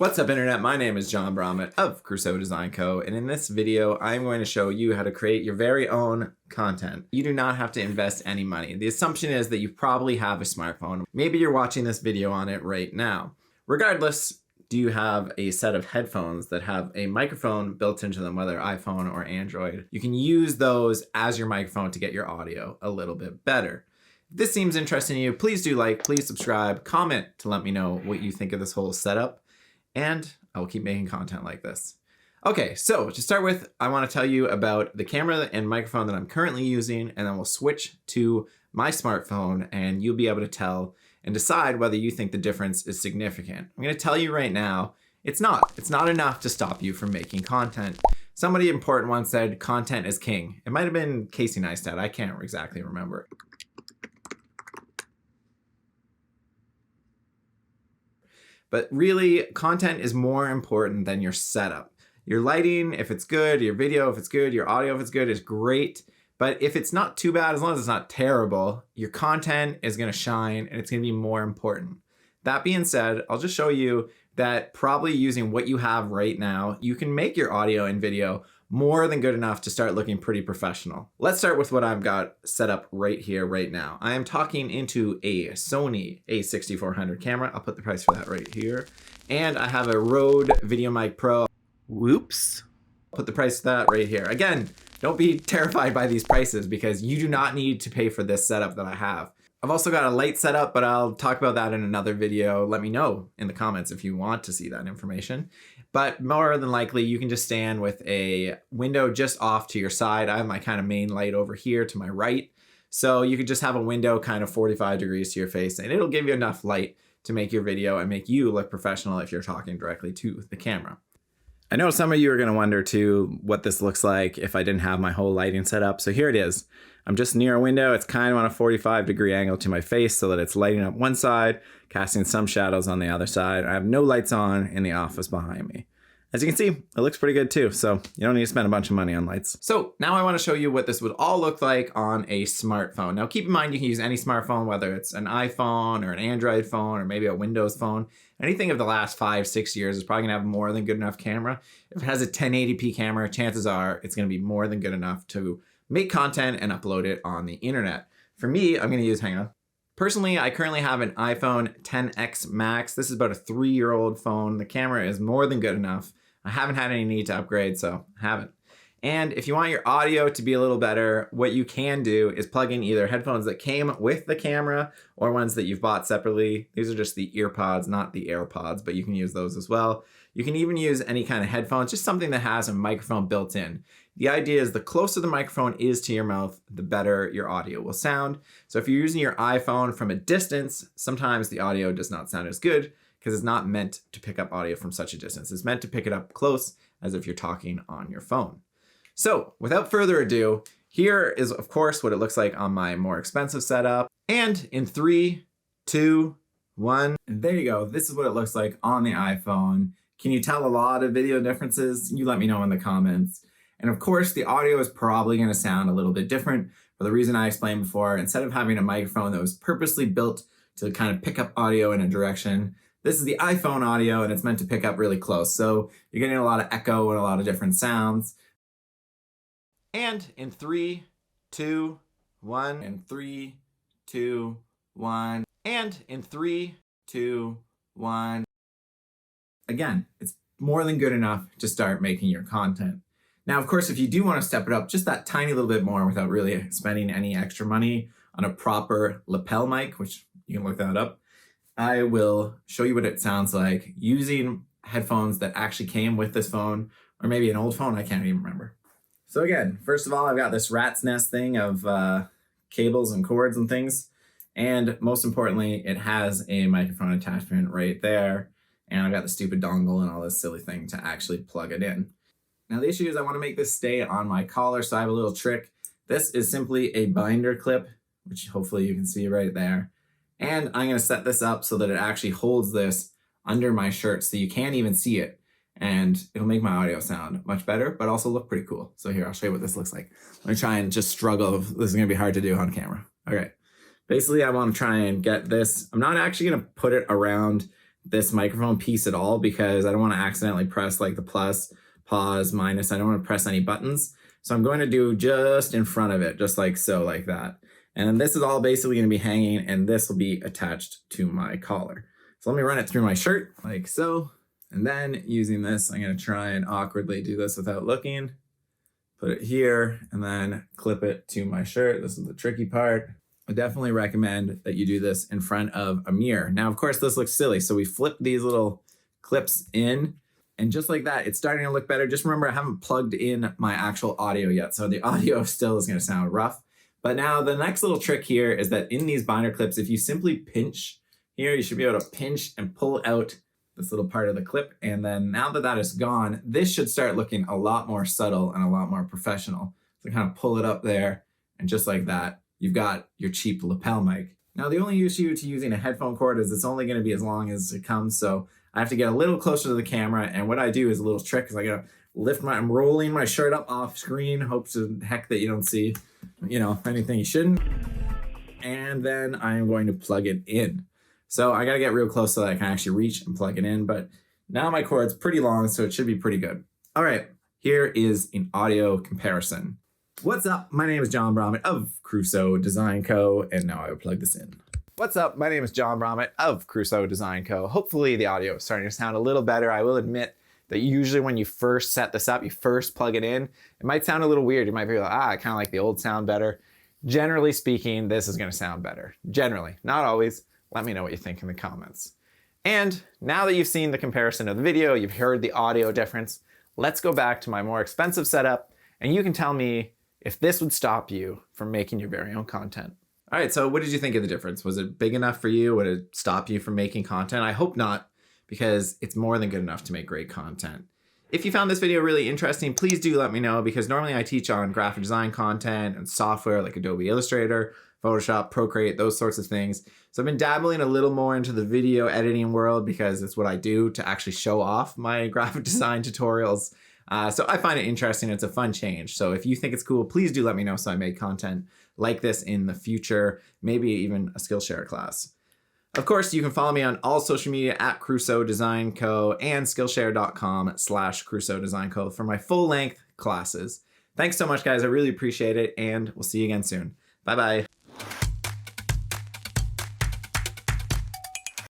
What's up, Internet? My name is John Bromett of Crusoe Design Co. And in this video, I'm going to show you how to create your very own content. You do not have to invest any money. The assumption is that you probably have a smartphone. Maybe you're watching this video on it right now. Regardless, do you have a set of headphones that have a microphone built into them, whether iPhone or Android? You can use those as your microphone to get your audio a little bit better. If this seems interesting to you, please do like, please subscribe, comment to let me know what you think of this whole setup. And I will keep making content like this. Okay, so to start with, I want to tell you about the camera and microphone that I'm currently using, and then we'll switch to my smartphone and you'll be able to tell and decide whether you think the difference is significant. I'm going to tell you right now, it's not. It's not enough to stop you from making content. Somebody important once said, content is king. It might have been Casey Neistat. I can't exactly remember. But really, content is more important than your setup. Your lighting, if it's good, your video, if it's good, your audio, if it's good, is great. But if it's not too bad, as long as it's not terrible, your content is gonna shine and it's gonna be more important. That being said, I'll just show you that probably using what you have right now, you can make your audio and video more than good enough to start looking pretty professional. Let's start with what I've got set up right here, right now. I am talking into a Sony a6400 camera. I'll put the price for that right here. And I have a Rode VideoMic Pro. Whoops. Put the price for that right here. Again, don't be terrified by these prices because you do not need to pay for this setup that I have. I've also got a light setup, but I'll talk about that in another video. Let me know in the comments if you want to see that information. But more than likely, you can just stand with a window just off to your side. I have my kind of main light over here to my right. So you could just have a window kind of 45 degrees to your face and it'll give you enough light to make your video and make you look professional if you're talking directly to the camera. I know some of you are going to wonder too what this looks like if I didn't have my whole lighting set up. So here it is. I'm just near a window. It's kind of on a 45-degree angle to my face so that it's lighting up one side, casting some shadows on the other side. I have no lights on in the office behind me. As you can see, it looks pretty good too, so you don't need to spend a bunch of money on lights. So now I want to show you what this would all look like on a smartphone. Now keep in mind you can use any smartphone, whether it's an iPhone or an Android phone or maybe a Windows phone. Anything of the last 5-6 years is probably gonna have more than good enough camera. If it has a 1080p camera, chances are it's gonna be more than good enough to make content and upload it on the internet. For me, I'm gonna use, hang on. Personally, I currently have an iPhone XS Max. This is about a 3-year-old phone. The camera is more than good enough. I haven't had any need to upgrade, so I haven't. And if you want your audio to be a little better, what you can do is plug in either headphones that came with the camera or ones that you've bought separately. These are just the EarPods, not the AirPods, but you can use those as well. You can even use any kind of headphones, just something that has a microphone built in. The idea is the closer the microphone is to your mouth, the better your audio will sound. So if you're using your iPhone from a distance, sometimes the audio does not sound as good because it's not meant to pick up audio from such a distance. It's meant to pick it up close as if you're talking on your phone. So without further ado, here is of course what it looks like on my more expensive setup. And in 3, 2, 1, and there you go. This is what it looks like on the iPhone. Can you tell a lot of video differences? You let me know in the comments. And of course, the audio is probably gonna sound a little bit different for the reason I explained before. Instead of having a microphone that was purposely built to kind of pick up audio in a direction, this is the iPhone audio and it's meant to pick up really close. So you're getting a lot of echo and a lot of different sounds. And in 3, 2, 1, and 3, 2, 1, and in 3, 2, 1. Again, it's more than good enough to start making your content. Now, of course, if you do want to step it up just that tiny little bit more without really spending any extra money on a proper lapel mic, which you can look that up, I will show you what it sounds like using headphones that actually came with this phone, or maybe an old phone, I can't even remember. So again, first of all, I've got this rat's nest thing of cables and cords and things. And most importantly, it has a microphone attachment right there. And I've got the stupid dongle and all this silly thing to actually plug it in. Now the issue is I want to make this stay on my collar, so I have a little trick. This is simply a binder clip, which hopefully you can see right there. And I'm going to set this up so that it actually holds this under my shirt so you can't even see it. And it'll make my audio sound much better, but also look pretty cool. So here, I'll show you what this looks like. Let me try and just struggle. This is going to be hard to do on camera. Okay. Basically, I want to try and get this. I'm not actually going to put it around this microphone piece at all because I don't want to accidentally press like the plus, pause, minus. I don't want to press any buttons. So I'm going to do just in front of it, just like so, like that. And then this is all basically going to be hanging, and this will be attached to my collar. So let me run it through my shirt like so. And then using this, I'm going to try and awkwardly do this without looking. Put it here and then clip it to my shirt. This is the tricky part. I definitely recommend that you do this in front of a mirror. Now, of course, this looks silly. So we flip these little clips in, and just like that, it's starting to look better. Just remember, I haven't plugged in my actual audio yet. So the audio still is going to sound rough. But now the next little trick here is that in these binder clips, if you simply pinch here, you should be able to pinch and pull out this little part of the clip. And then now that that is gone, this should start looking a lot more subtle and a lot more professional. So kind of pull it up there, and just like that, you've got your cheap lapel mic. Now, the only issue to using a headphone cord is it's only going to be as long as it comes. So I have to get a little closer to the camera. And what I do is a little trick is I got to I'm rolling my shirt up off screen, hope to heck that you don't see, anything you shouldn't. And then I'm going to plug it in. So I got to get real close so that I can actually reach and plug it in. But now my cord's pretty long, so it should be pretty good. All right, here is an audio comparison. What's up? My name is John Bromett of Crusoe Design Co. And now I will plug this in. What's up? My name is John Bromett of Crusoe Design Co. Hopefully the audio is starting to sound a little better. I will admit that usually when you first set this up, you first plug it in, it might sound a little weird. You might be like, I kind of like the old sound better. Generally speaking, this is going to sound better. Generally, not always. Let me know what you think in the comments. And now that you've seen the comparison of the video, you've heard the audio difference, let's go back to my more expensive setup, and you can tell me if this would stop you from making your very own content. All right, so what did you think of the difference? Was it big enough for you? Would it stop you from making content? I hope not, because it's more than good enough to make great content. If you found this video really interesting, please do let me know, because normally I teach on graphic design content and software like Adobe Illustrator, Photoshop, Procreate, those sorts of things. So I've been dabbling a little more into the video editing world because it's what I do to actually show off my graphic design tutorials. So I find it interesting. It's a fun change. So if you think it's cool, please do let me know so I make content like this in the future, maybe even a Skillshare class. Of course, you can follow me on all social media at Crusoe Design Co. and Skillshare.com/Crusoe Design Co. for my full-length classes. Thanks so much, guys. I really appreciate it, and we'll see you again soon. Bye-bye.